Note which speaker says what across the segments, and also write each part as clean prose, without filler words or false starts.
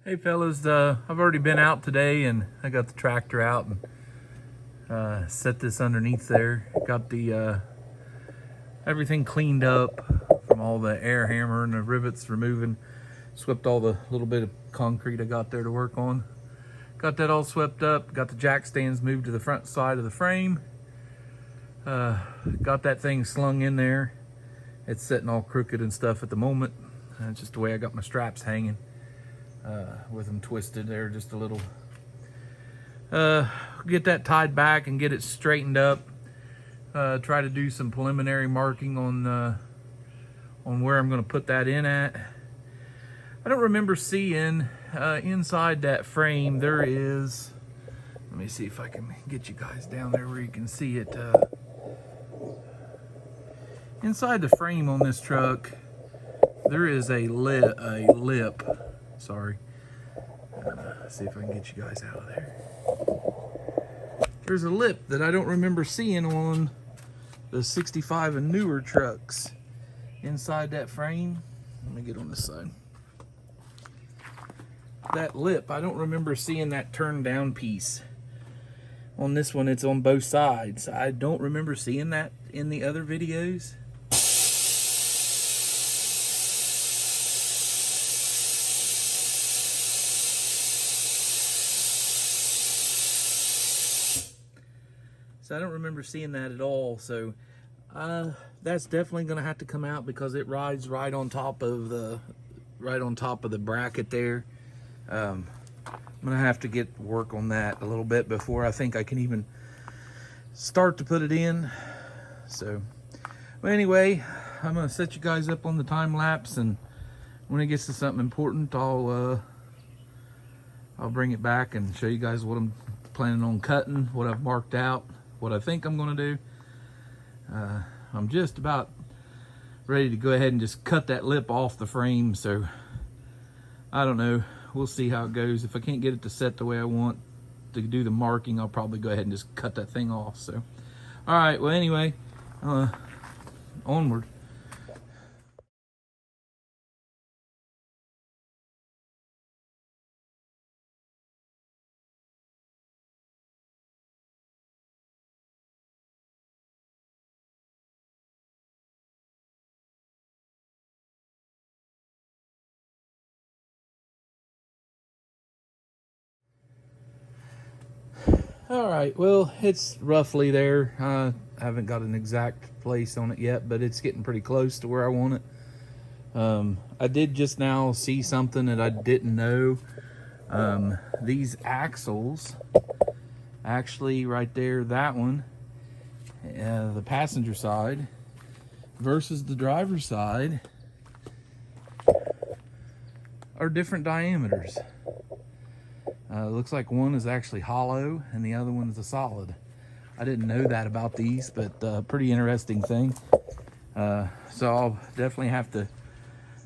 Speaker 1: Hey fellas, I've already been out today and I got the tractor out and set this underneath there. Got the everything cleaned up from all the air hammer and the rivets removing. Swept all the little bit of concrete I got there to work on. Got that all swept up. Got the jack stands moved to the front side of the frame. Got that thing slung in there. It's sitting all crooked and stuff at the moment. It's just the way I got my straps hanging. With them twisted there just a little. Get that tied back and get it straightened up. Try to do some preliminary marking on where I'm going to put that in at. I don't remember seeing inside that frame there is. Let me see if I can get you guys down there where you can see it. Inside the frame on this truck, there is a lip. Sorry. See if I can get you guys out of there. There's a lip that I don't remember seeing on the 65 and newer trucks inside that frame. Let me get on this side. That lip, I don't remember seeing that turned down piece. On this one, it's on both sides. I don't remember seeing that in the other videos. So I don't remember seeing that at all. So that's definitely going to have to come out because it rides right on top of the bracket there. I'm going to have to get work on that a little bit before I think I can even start to put it in. So, well, anyway, I'm going to set you guys up on the time lapse, and when it gets to something important, I'll bring it back and show you guys what I'm planning on cutting, what I've marked out, what I think I'm going to do. I'm just about ready to go ahead and just cut that lip off the frame, so I don't know. We'll see how it goes. If I can't get it to set the way I want to do the marking, I'll probably go ahead and just cut that thing off. So, all right, well, anyway, onward. All right, well, it's roughly there. I haven't got an exact place on it yet, but it's getting pretty close to where I want it. I did just now see something that I didn't know. These axles, actually right there, that one, the passenger side versus the driver's side, are different diameters. Looks like one is actually hollow and the other one is a solid. I didn't know that about these, but pretty interesting thing. So I'll definitely have to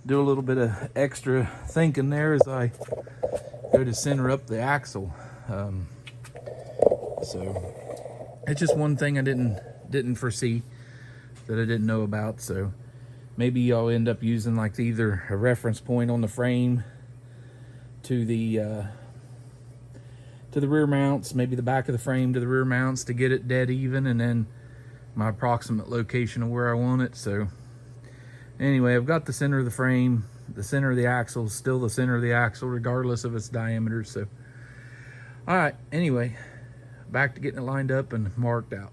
Speaker 1: do a little bit of extra thinking there as I go to center up the axle. So it's just one thing I didn't foresee, that I didn't know about. So maybe I'll end up using like either a reference point on the frame to the rear mounts, maybe the back of the frame to the rear mounts to get it dead even, and then my approximate location of where I want it. So anyway, I've got the center of the frame, the center of the axle is still the center of the axle regardless of its diameter. So all right, anyway, back to getting it lined up and marked out.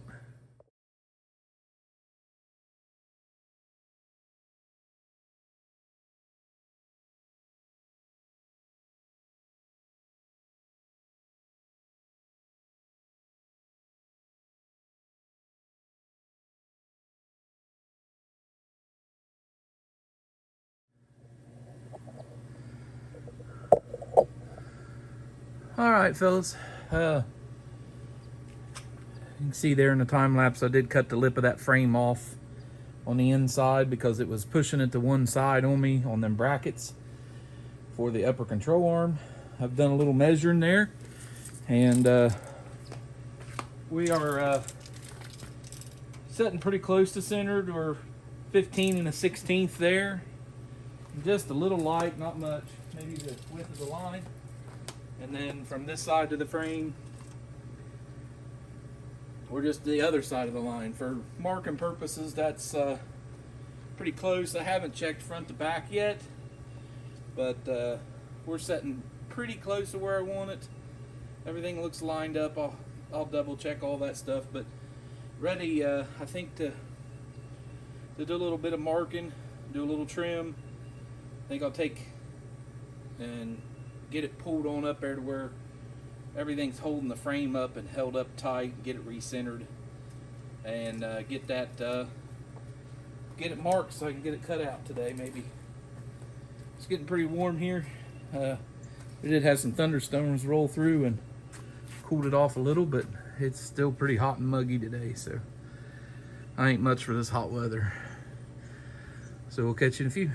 Speaker 1: All right, fellas, you can see there in the time lapse I did cut the lip of that frame off on the inside because it was pushing it to one side on me on them brackets for the upper control arm. I've done a little measuring there, and we are setting pretty close to centered. We're 15 1/16 there. Just a little light, not much. maybe the width of the line. And then from this side to the frame, or just the other side of the line. For marking purposes, that's pretty close. I haven't checked front to back yet, but we're setting pretty close to where I want it. Everything looks lined up. I'll double check all that stuff, but ready, I think, to do a little bit of marking, do a little trim. I think I'll take and get it pulled on up there to where everything's holding the frame up and held up tight, get it recentered, and get it marked so I can get it cut out today. Maybe it's getting pretty warm here. We did have some thunderstorms roll through and cooled it off a little, but it's still pretty hot and muggy today, so I ain't much for this hot weather. So we'll catch you in a few.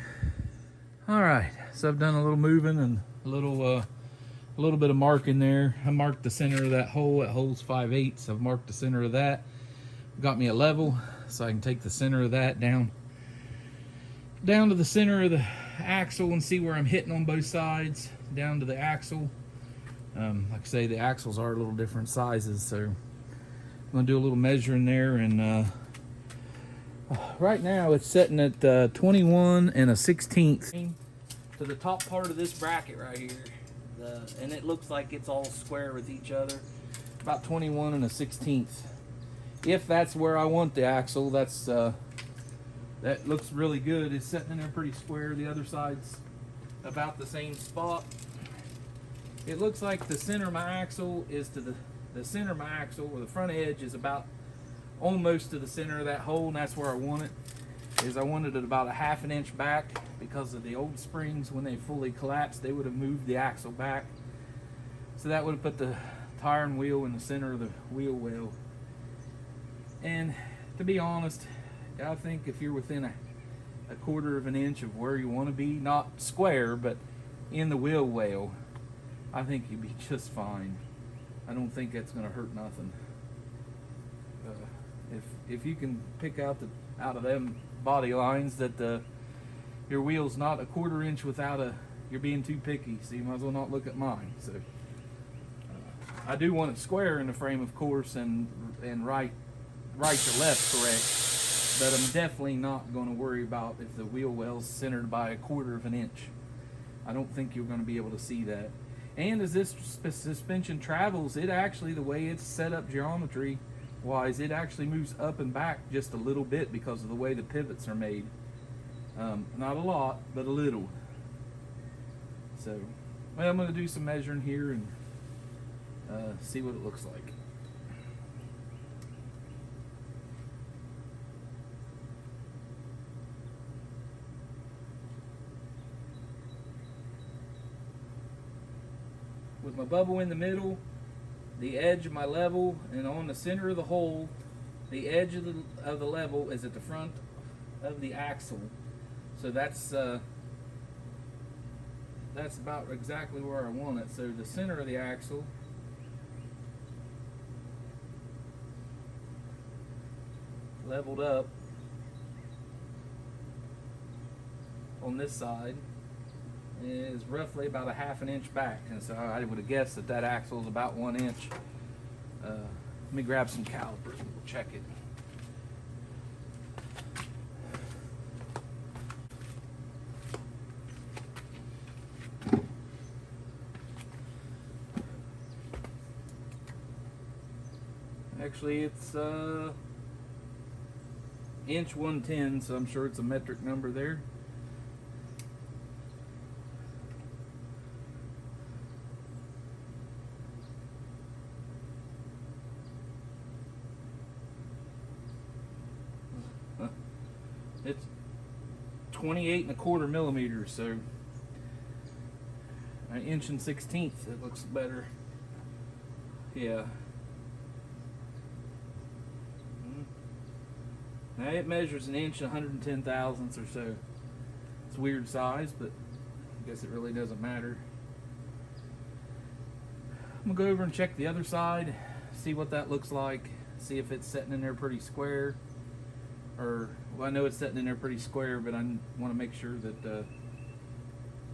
Speaker 1: All right, so I've done a little moving and a little bit of marking there. I marked the center of that hole. It holds 5/8. I've marked the center of that. Got me a level so I can take the center of that down to the center of the axle and see where I'm hitting on both sides, down to the axle. Like I say, the axles are a little different sizes, so I'm gonna do a little measuring there. And right now it's setting at 21 and a 16th to the top part of this bracket right here, and it looks like it's all square with each other. About 21 and a 16th. If that's where I want the axle, that looks really good. It's sitting in there pretty square. The other side's about the same spot. It looks like the center of my axle is to the center of my axle, or the front edge is about almost to the center of that hole, and that's where I want it. I wanted it about a 1/2 inch back because of the old springs. When they fully collapsed, they would have moved the axle back. So that would have put the tire and wheel in the center of the wheel well. And to be honest, I think if you're within a 1/4 of an inch of where you want to be, not square, but in the wheel well, I think you'd be just fine. I don't think that's going to hurt nothing. If you can pick out of them body lines that your wheel's not a 1/4 inch without you're being too picky, so you might as well not look at mine. So I do want it square in the frame, of course, and right to left correct, but I'm definitely not going to worry about if the wheel well's centered by a 1/4 of an inch. I don't think you're going to be able to see that. And as this suspension travels, it actually, the way it's set up geometry wise, it actually moves up and back just a little bit because of the way the pivots are made. Not a lot, but a little. So, well, I'm going to do some measuring here and see what it looks like. With my bubble in the middle, the edge of my level, and on the center of the hole, the edge of the level is at the front of the axle. So that's about exactly where I want it. So the center of the axle leveled up on this side is roughly about a 1/2 inch back, and so I would have guessed that axle is about 1 inch. Let me grab some calipers and we'll check it. Actually, it's inch 110, so I'm sure it's a metric number there. It's 28 1/4 millimeters, so an inch and 1/16. It looks better. Yeah. Now it measures an inch and 110 thousandths or so. It's a weird size, but I guess it really doesn't matter. I'm gonna go over and check the other side, see what that looks like, see if it's sitting in there pretty square, or well, I know it's sitting in there pretty square, but I want to make sure that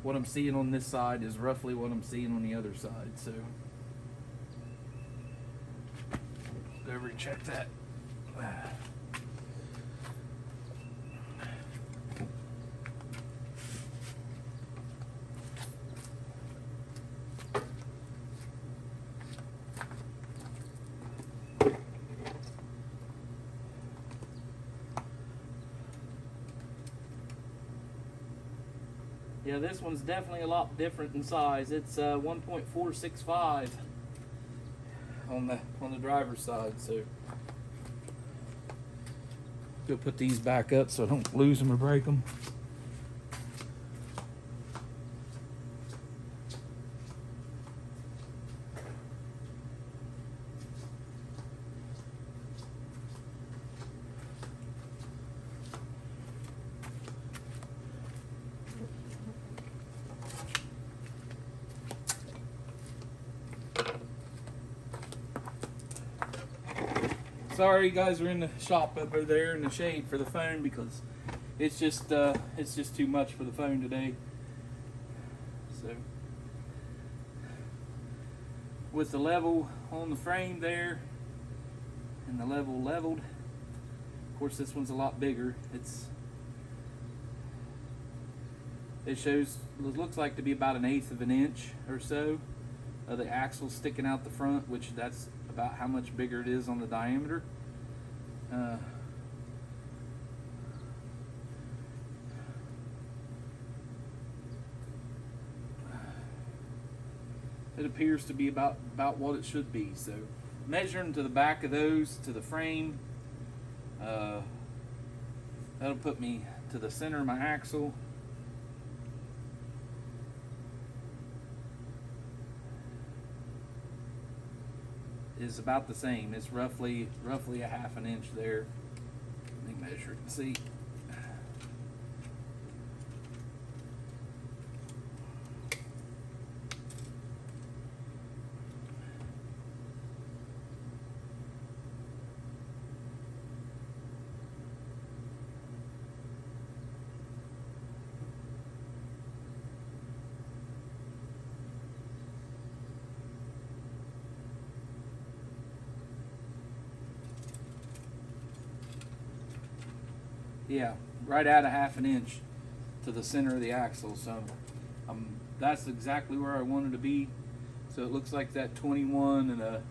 Speaker 1: what I'm seeing on this side is roughly what I'm seeing on the other side. So go over and check that. Yeah, this one's definitely a lot different in size. It's 1.465 on the driver's side. So go put these back up so I don't lose them or break them. Sorry, you guys are in the shop over there in the shade for the phone because it's just too much for the phone today. So with the level on the frame there and the level leveled, of course this one's a lot bigger. It looks like to be about 1/8 of an inch or so of the axle sticking out the front, which that's about how much bigger it is on the diameter. It appears to be about what it should be. So measuring to the back of those to the frame, that'll put me to the center of my axle. Is about the same. It's roughly a 1/2 an inch there. Let me measure it and see. Yeah, right at a 1/2 an inch to the center of the axle. So that's exactly where I wanted to be. So it looks like that 21 and a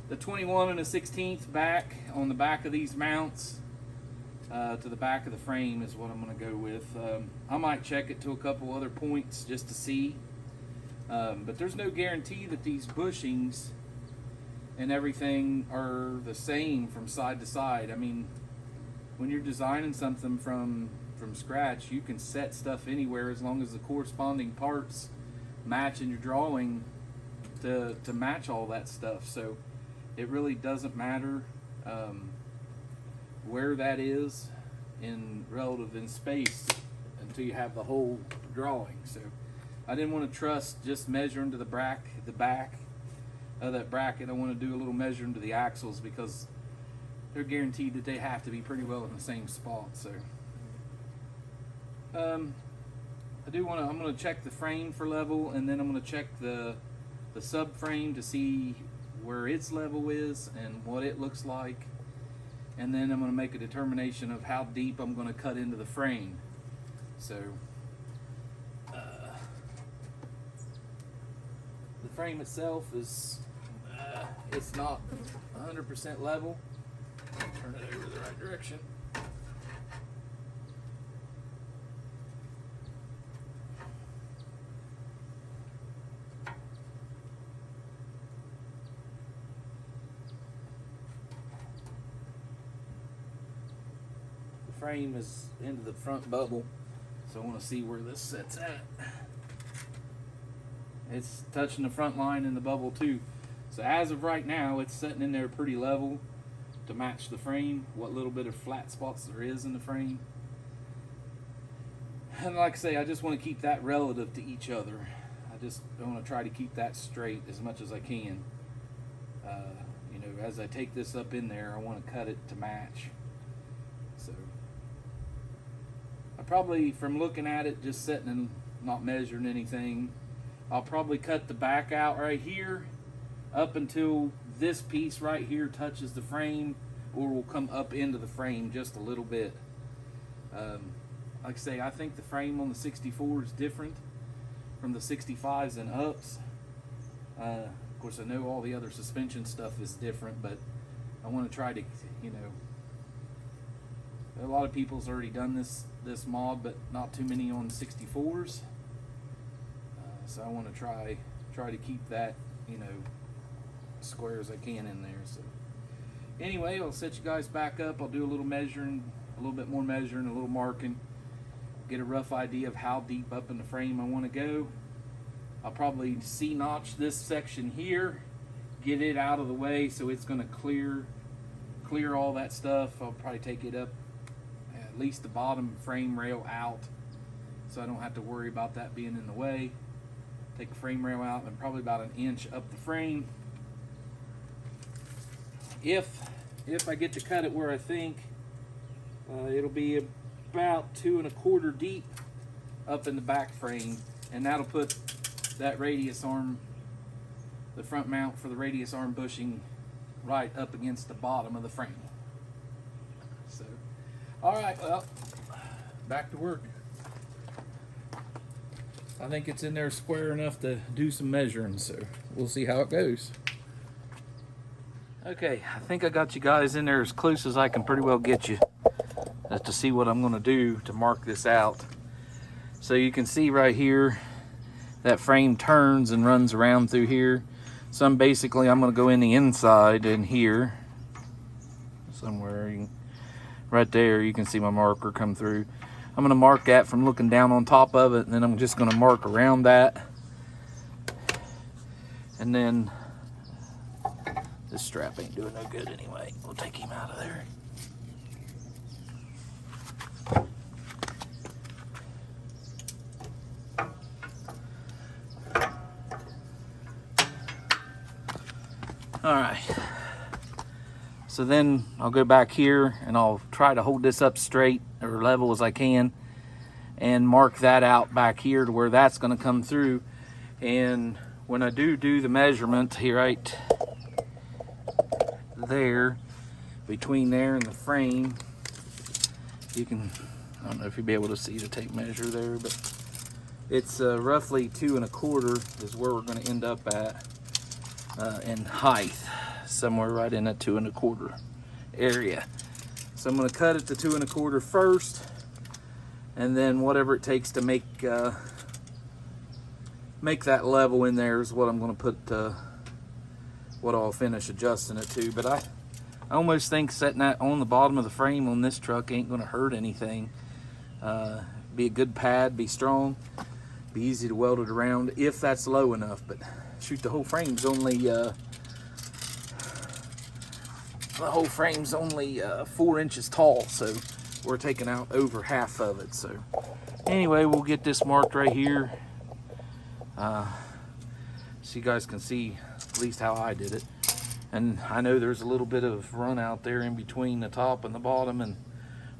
Speaker 1: 1/16 back on the back of these mounts to the back of the frame is what I'm going to go with. I might check it to a couple other points just to see, but there's no guarantee that these bushings and everything are the same from side to side. I mean, when you're designing something from scratch, you can set stuff anywhere as long as the corresponding parts match in your drawing to match all that stuff. So it really doesn't matter where that is in space until you have the whole drawing. So I didn't want to trust just measuring to the back of that bracket. I want to do a little measuring to the axles because they're guaranteed that they have to be pretty well in the same spot. So I'm going to check the frame for level, and then I'm going to check the subframe to see where its level is and what it looks like, and then I'm going to make a determination of how deep I'm going to cut into the frame. So the frame itself is it's not 100% level. Turn it over the right direction. The frame is into the front bubble, so I want to see where this sits at. It's touching the front line in the bubble too. So as of right now, it's sitting in there pretty level to match the frame, what little bit of flat spots there is in the frame. And like I say, I just want to keep that relative to each other. I just want to try to keep that straight as much as I can. You know, as I take this up in there, I want to cut it to match. So I probably, from looking at it, just sitting not measuring anything. I'll probably cut the back out right here up until this piece right here touches the frame, or will come up into the frame just a little bit. Like I say, I think the frame on the 64 is different from the 65s and ups. Of course, I know all the other suspension stuff is different, but I want to try to, you know, a lot of people's already done this mod, but not too many on 64s. So I want to try to keep that, you know, square as I can in there. So anyway, I'll set you guys back up. I'll do a little measuring, a little bit more measuring, a little marking, get a rough idea of how deep up in the frame I want to go. I'll probably C-notch this section here, get it out of the way so it's going to clear all that stuff. I'll probably take it up at least the bottom frame rail out, so I don't have to worry about that being in the way. Take the frame rail out and probably about an inch up the frame. If I get to cut it where I think, it'll be about 2 1/4 deep up in the back frame, and that'll put that radius arm, the front mount for the radius arm bushing, right up against the bottom of the frame. So, all right, well, back to work. I think it's in there square enough to do some measuring, so we'll see how it goes. Okay, I think I got you guys in there as close as I can pretty well get you to see what I'm going to do to mark this out. So you can see right here that frame turns and runs around through here. So I'm going to go in the inside in here somewhere. Right there you can see my marker come through. I'm going to mark that from looking down on top of it, and then I'm just going to mark around that. And then this strap ain't doing no good anyway. We'll take him out of there. All right. So then I'll go back here and I'll try to hold this up straight or level as I can and mark that out back here to where that's going to come through. And when I do the measurement here, right there, between there and the frame, you can, I don't know if you'll be able to see the tape measure there, but it's roughly 2 1/4 is where we're going to end up at in height, somewhere right in that 2 1/4 area. So I'm going to cut it to 2 1/4 first, and then whatever it takes to make that level in there is what I'm going to put, what I'll finish adjusting it to. But I almost think setting that on the bottom of the frame on this truck ain't going to hurt anything. Be a good pad, be strong, be easy to weld it around if that's low enough. But shoot, the whole frame's only 4 inches tall, so we're taking out over half of it. So anyway, we'll get this marked right here, so you guys can see at least how I did it. And I know there's a little bit of run out there in between the top and the bottom, and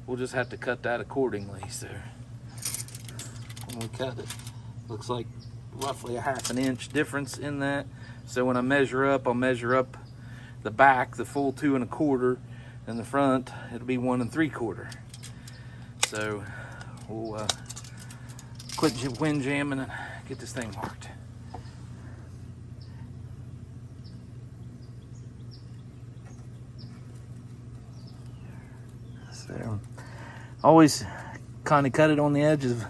Speaker 1: we'll just have to cut that accordingly. So when we cut it, looks like roughly a 1/2 inch difference in that. So when I measure up, I'll measure up the back, the full 2 1/4, and the front, it'll be 1 3/4. So we'll quit wind jamming and get this thing marked. So always kind of cut it on the edge of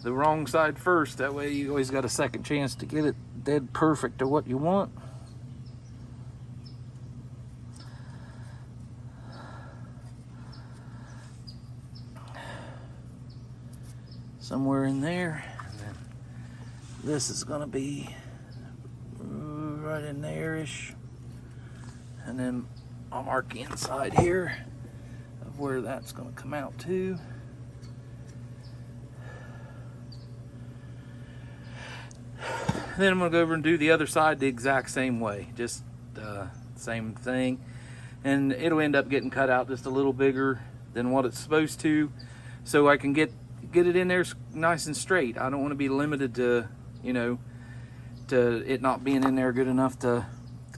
Speaker 1: the wrong side first. That way you always got a second chance to get it dead perfect to what you want. Somewhere in there. And then this is going to be right in there-ish. And then I'll mark the inside here of where that's going to come out to. Then I'm going to go over and do the other side the exact same way, just same thing, and it'll end up getting cut out just a little bigger than what it's supposed to, so I can get get it in there nice and straight. I don't want to be limited to, you know, to it not being in there good enough to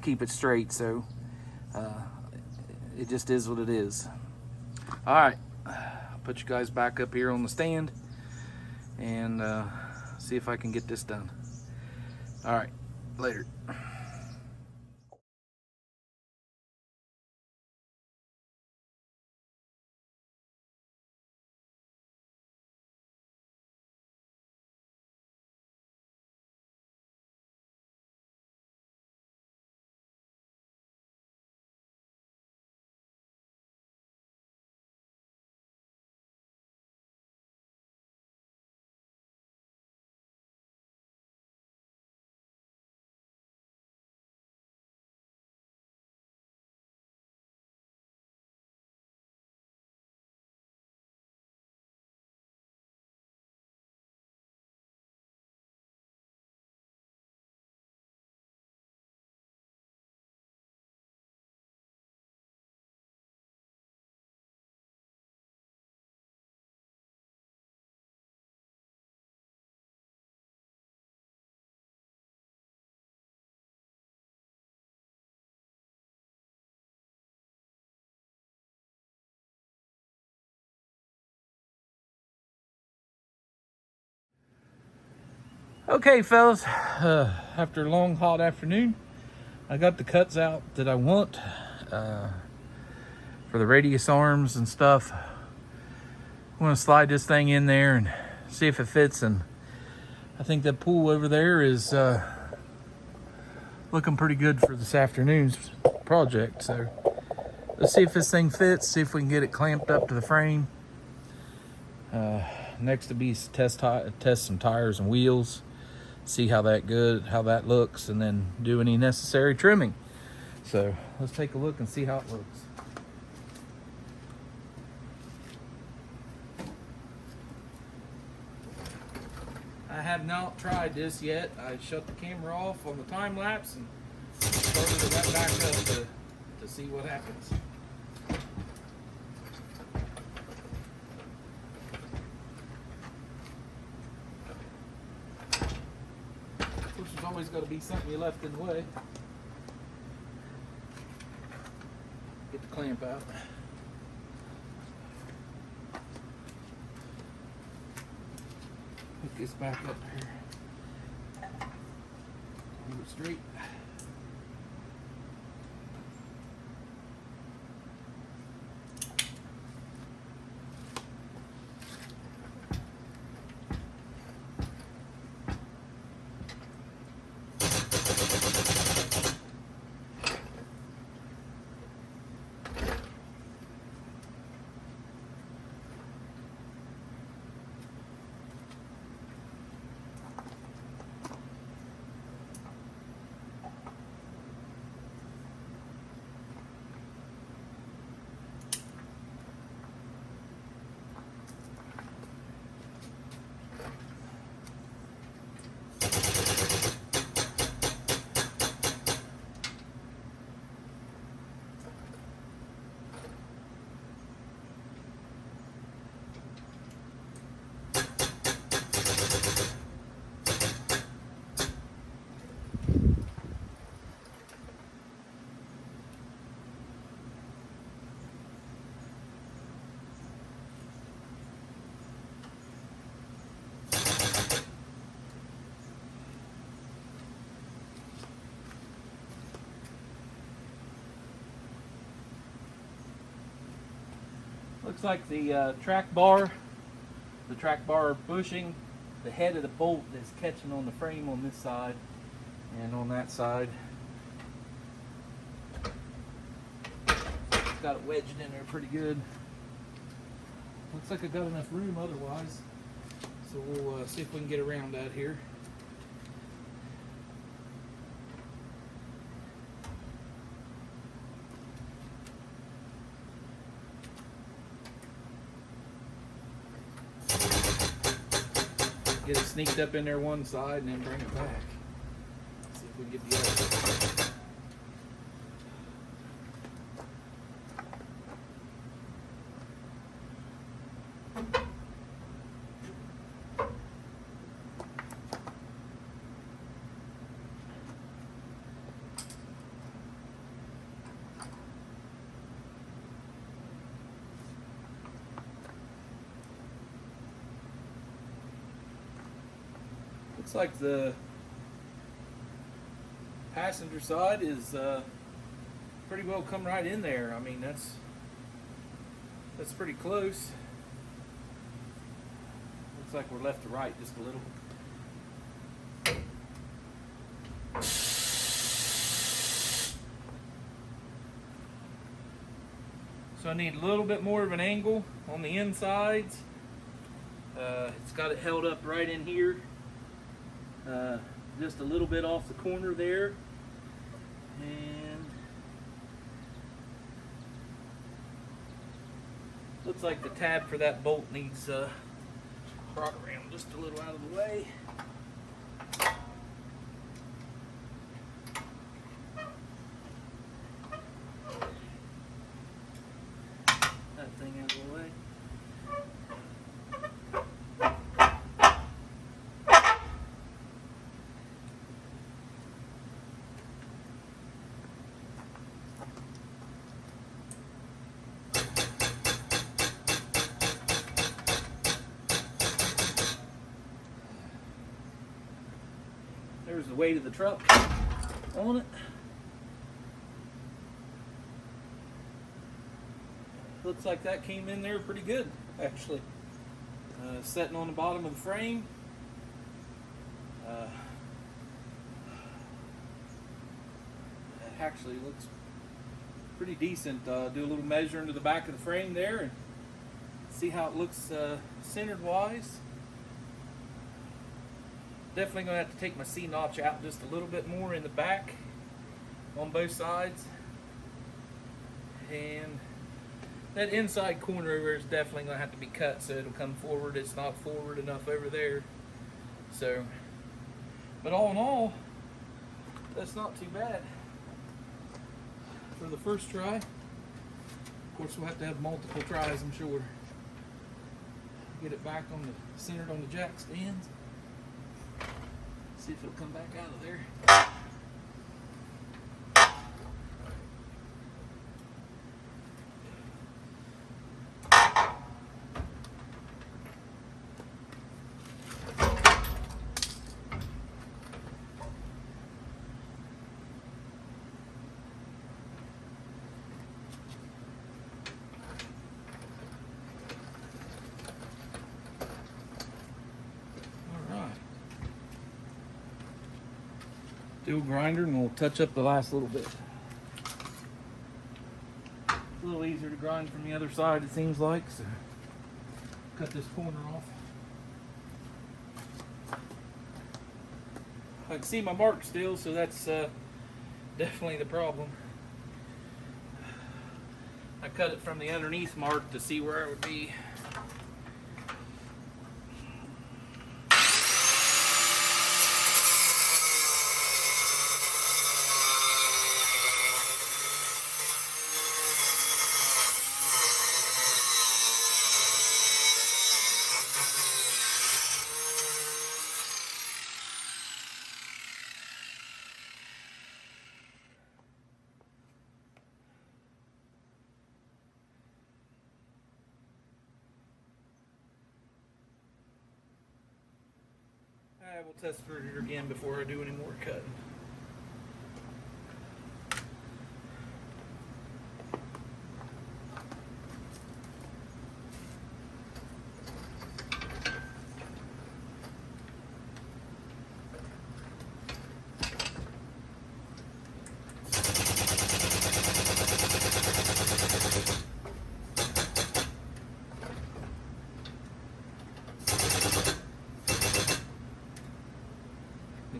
Speaker 1: keep it straight. So it just is what it is. All right, I'll put you guys back up here on the stand and see if I can get this done. All right, later. Okay, fellas, after a long, hot afternoon, I got the cuts out that I want for the radius arms and stuff. I'm gonna slide this thing in there and see if it fits, and I think that pool over there is looking pretty good for this afternoon's project. So let's see if this thing fits, see if we can get it clamped up to the frame. Next to be test some tires and wheels, see how that looks, and then do any necessary trimming. So let's take a look and see how it looks. I have not tried this yet. I shut the camera off on the time lapse and started it right back up to see what happens. There's always got to be something you left in the way. Get the clamp out. Hook this back up here. Move it straight. Looks like the track bar bushing, the head of the bolt is catching on the frame on this side and on that side. Got it wedged in there pretty good. Looks like I got enough room otherwise, so we'll see if we can get around that here. Get it sneaked up in there one side and then bring it back. See if we can get the other. like the passenger side is pretty well come right in there. I mean, that's pretty close. Looks like we're left to right just a little. So I need a little bit more of an angle on the insides. It's got it held up right in here. Just a little bit off the corner there. And looks like the tab for that bolt needs brought around just a little out of the way. That thing out of the way. There's the weight of the truck on it. Looks like that came in there pretty good, actually. Setting on the bottom of the frame. It actually looks pretty decent. Do a little measure into the back of the frame there and see how it looks centered wise. Definitely going to have to take my C-notch out just a little bit more in the back on both sides. And that inside corner over is definitely going to have to be cut so it'll come forward. It's not forward enough over there. So, but all in all, that's not too bad for the first try. Of course, we'll have to have multiple tries, I'm sure. Get it back on the centered on the jack stands. See if it'll come back out of there. Steel grinder, and we'll touch up the last little bit. A little easier to grind from the other side, it seems like, so cut this corner off. I can see my mark still, so that's definitely the problem. I cut it from the underneath mark to see where it would be. I will test for it again before I do any more cutting.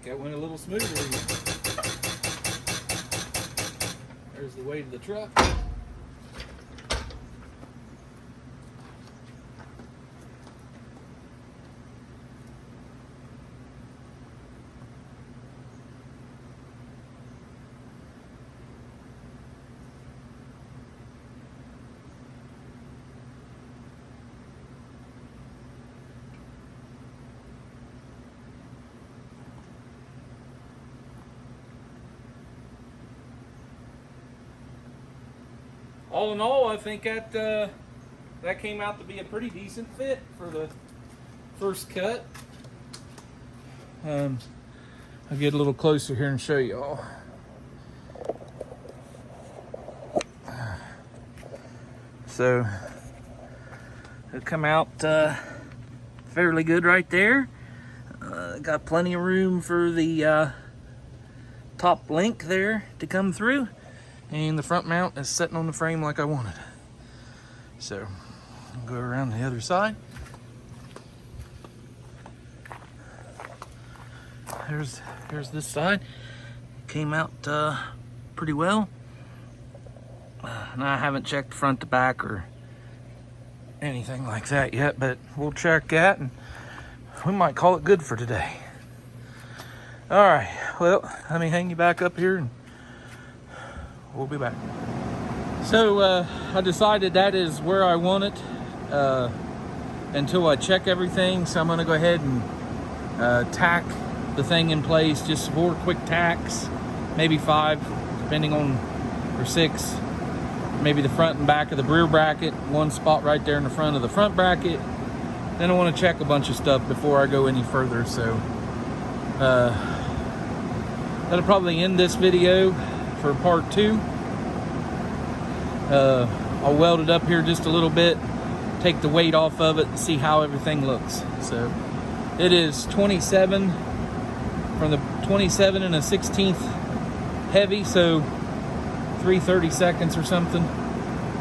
Speaker 1: That went a little smoother. There's the weight of the truck. All in all, I think that came out to be a pretty decent fit for the first cut. I'll get a little closer here and show y'all. So it'll come out fairly good right there. Got plenty of room for the top link there to come through, and the front mount is sitting on the frame like I wanted. So I'll go around the other side. Here's this side. Came out pretty well. Now I haven't checked front to back or anything like that yet, but we'll check that and we might call it good for today. All right, well, let me hang you back up here and we'll be back. So I decided that is where I want it until I check everything. So I'm gonna go ahead and tack the thing in place, just 4 quick tacks, maybe 5, depending on, or 6. Maybe the front and back of the rear bracket, 1 spot right there in the front of the front bracket. Then I want to check a bunch of stuff before I go any further. So that'll probably end this video for part 2. I'll weld it up here just a little bit, take the weight off of it and see how everything looks. So it is 27 from the 27 and a 16th heavy, so 3/32 or something.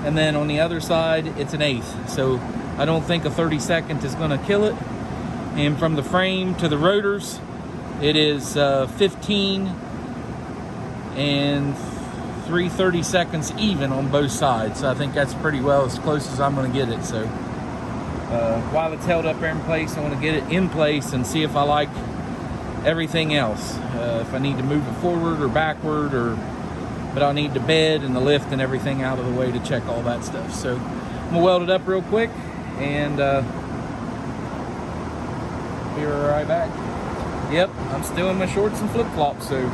Speaker 1: And then on the other side it's an 1/8, so I don't think a 32nd is going to kill it. And from the frame to the rotors it is 15 and 3/32 even on both sides. So I think that's pretty well as close as I'm going to get it. So while it's held up there in place, I want to get it in place and see if I like everything else. If I need to move it forward or backward, but I'll need the bed and the lift and everything out of the way to check all that stuff. So I'm gonna weld it up real quick and be right back. Yep, I'm still in my shorts and flip-flops, so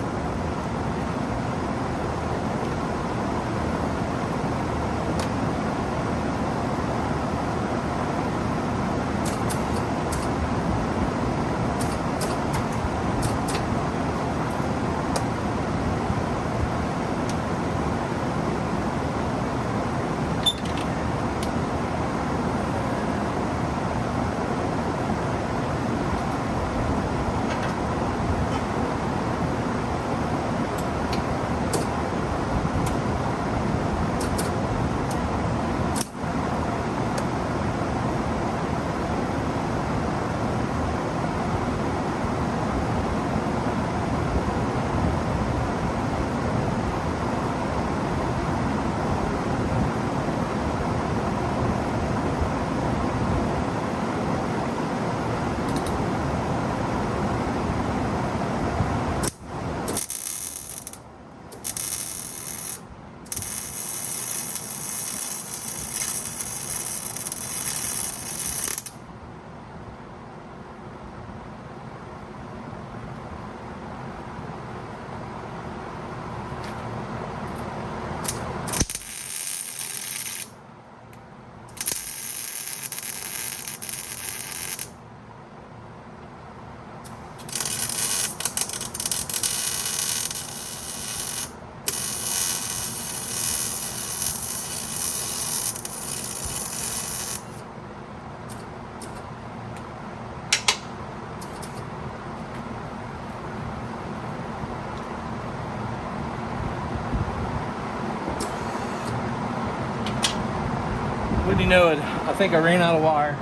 Speaker 1: wouldn't you know it, I think I ran out of wire.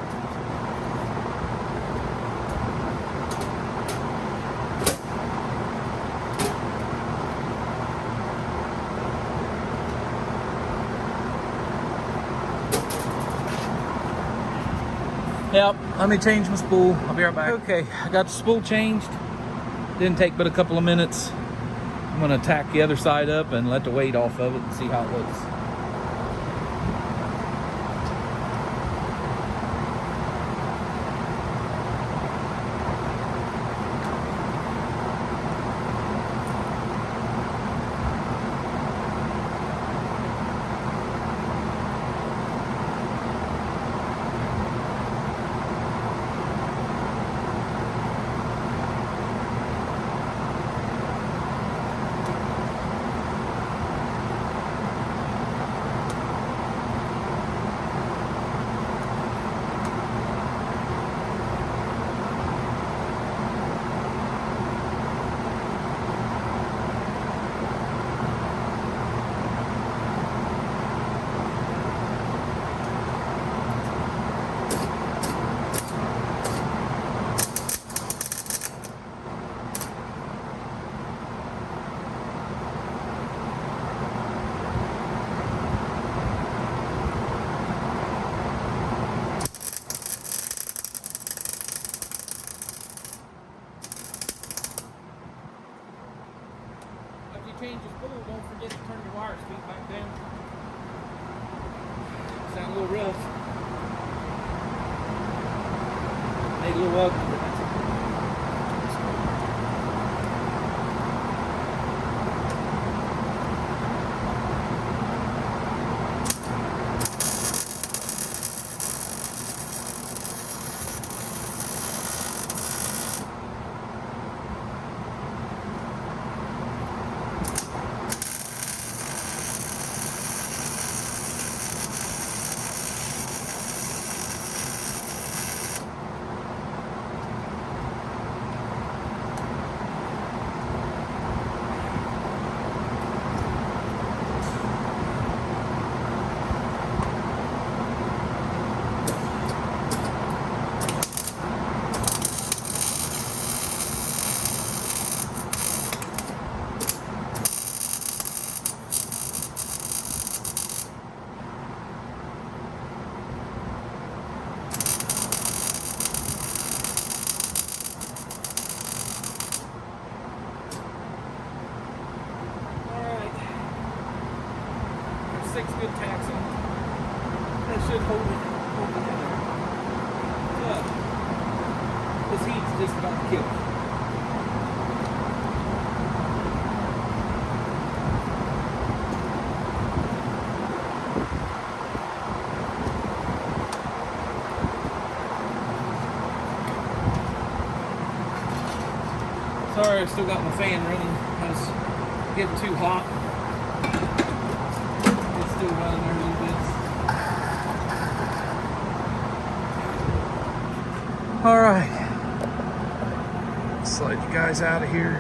Speaker 1: Yep, let me change my spool. I'll be right back. Okay, I got the spool changed. Didn't take but a couple of minutes. I'm gonna tack the other side up and let the weight off of it and see how it looks. fire speed back down. Sound a little rough. Made a little ugly, but that's okay. Six good tacks on it. That should hold it together. But this heat's just about to kill it. Sorry, I still got my fan running. I was getting too hot. Still running there a little bit. All right. Slide you guys out of here.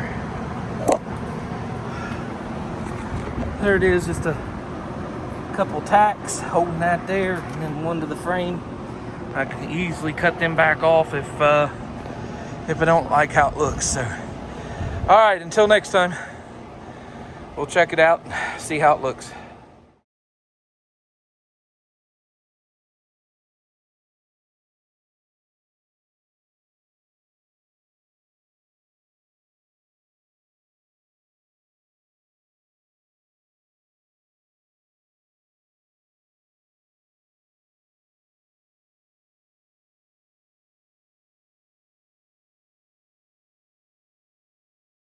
Speaker 1: There it is, just a couple tacks holding that there, and then one to the frame. I can easily cut them back off if I don't like how it looks. So, all right, until next time, we'll check it out, see how it looks.